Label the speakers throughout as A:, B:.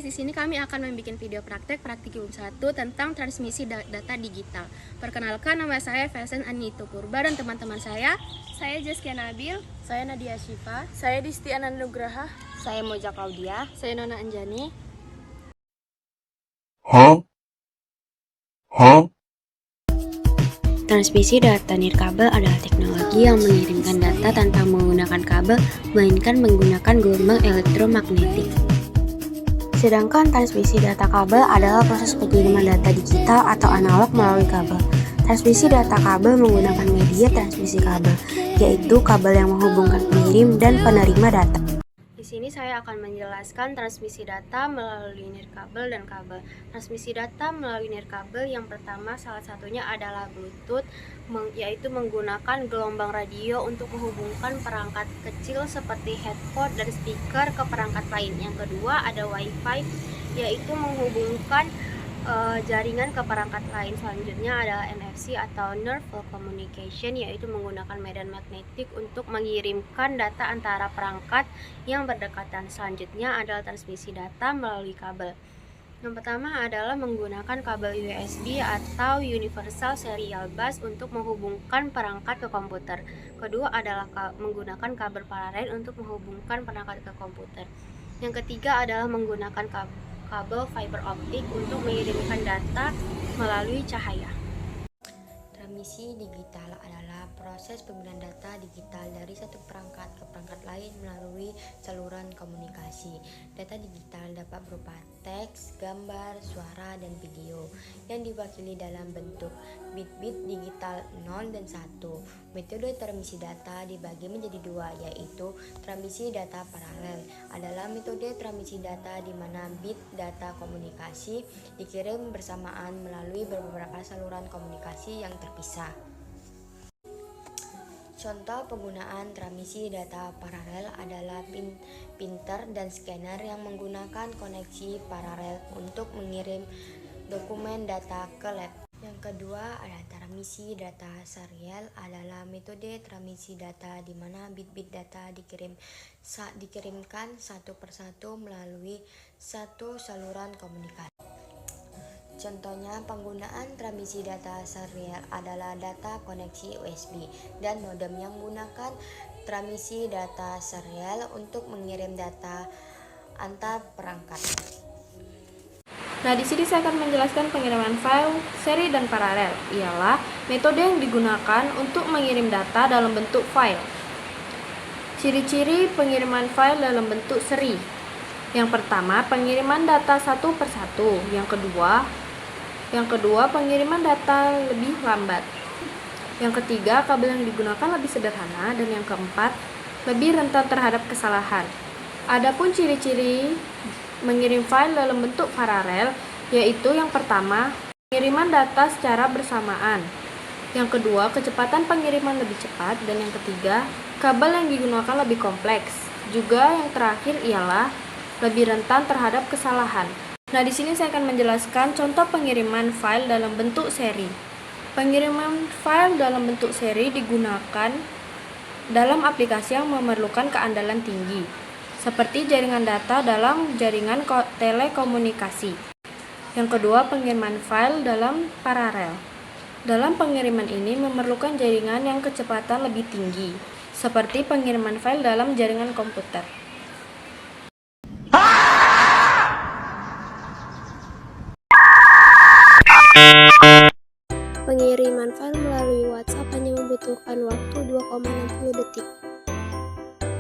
A: guys, di sini kami akan membuat video praktikum 1 tentang transmisi data digital. Perkenalkan, nama saya Felsen Anito Purba dan teman-teman saya
B: Jaskia Nabil,
C: saya Nadia Syifa,
B: saya Disti Anandanugraha,
D: saya Moja Claudia,
A: saya Nona Anjani.
E: Transmisi data nirkabel adalah teknologi yang mengirimkan data tanpa menggunakan kabel, melainkan menggunakan gelombang elektromagnetik. Sedangkan transmisi data kabel adalah proses pengiriman data digital atau analog melalui kabel. Transmisi data kabel menggunakan media transmisi kabel, yaitu kabel yang menghubungkan pengirim dan penerima data.
A: Di sini saya akan menjelaskan transmisi data melalui nirkabel dan kabel. Transmisi data melalui nirkabel yang pertama salah satunya adalah Bluetooth, yaitu menggunakan gelombang radio untuk menghubungkan perangkat kecil seperti headphone dan speaker ke perangkat lain. Yang kedua ada Wi-Fi, yaitu menghubungkan jaringan ke perangkat lain. Selanjutnya adalah NFC atau Near-Field Communication, yaitu menggunakan medan magnetik untuk mengirimkan data antara perangkat yang berdekatan. Selanjutnya adalah transmisi data melalui kabel. Yang pertama adalah menggunakan kabel USB atau Universal Serial Bus untuk menghubungkan perangkat ke komputer. Kedua adalah menggunakan kabel paralel untuk menghubungkan perangkat ke komputer. Yang ketiga adalah menggunakan kabel fiber optik untuk mengirimkan data melalui cahaya.
E: Transmisi digital adalah proses pengiriman data digital dari satu perangkat ke perangkat lain melalui saluran komunikasi. Data digital dapat berupa teks, gambar, suara, dan video yang diwakili dalam bentuk bit-bit digital 0 dan 1. Metode transmisi data dibagi menjadi dua, yaitu transmisi data paralel adalah metode transmisi data di mana bit data komunikasi dikirim bersamaan melalui beberapa saluran komunikasi yang terpisah. Contoh penggunaan transmisi data paralel adalah printer dan scanner yang menggunakan koneksi paralel untuk mengirim dokumen data ke laptop. Yang kedua adalah transmisi data serial adalah metode transmisi data di mana bit-bit data dikirimkan satu persatu melalui satu saluran komunikasi. Contohnya penggunaan transmisi data serial adalah data koneksi USB dan modem yang menggunakan transmisi data serial untuk mengirim data antar perangkat.
B: Nah, di sini saya akan menjelaskan pengiriman file seri dan paralel. Ialah metode yang digunakan untuk mengirim data dalam bentuk file. Ciri-ciri pengiriman file dalam bentuk seri. Yang pertama, pengiriman data satu persatu. Yang kedua, pengiriman data lebih lambat. Yang ketiga, kabel yang digunakan lebih sederhana. Dan yang keempat, lebih rentan terhadap kesalahan. Adapun ciri-ciri mengirim file dalam bentuk paralel, yaitu yang pertama, pengiriman data secara bersamaan. Yang kedua, kecepatan pengiriman lebih cepat. Dan yang ketiga, kabel yang digunakan lebih kompleks. Juga yang terakhir ialah lebih rentan terhadap kesalahan. Nah, di sini saya akan menjelaskan contoh pengiriman file dalam bentuk seri. Pengiriman file dalam bentuk seri digunakan dalam aplikasi yang memerlukan keandalan tinggi, seperti jaringan data dalam jaringan telekomunikasi. Yang kedua, pengiriman file dalam paralel. Dalam pengiriman ini memerlukan jaringan yang kecepatan lebih tinggi, seperti pengiriman file dalam jaringan komputer.
F: Pengiriman file melalui WhatsApp hanya membutuhkan waktu 2,60 detik.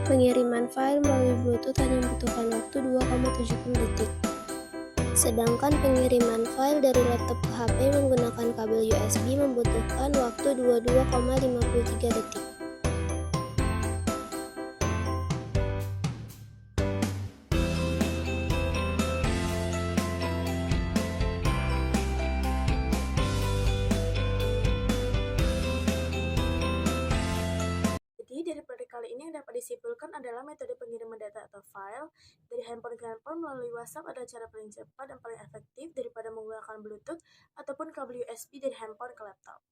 F: Pengiriman file melalui Bluetooth hanya membutuhkan waktu 2,70 detik. Sedangkan pengiriman file dari laptop ke HP menggunakan kabel USB membutuhkan waktu 22,53 detik.
C: Dari materi kali ini yang dapat disimpulkan adalah metode pengiriman data atau file dari handphone ke handphone melalui WhatsApp adalah cara paling cepat dan paling efektif daripada menggunakan Bluetooth ataupun kabel USB dari handphone ke laptop.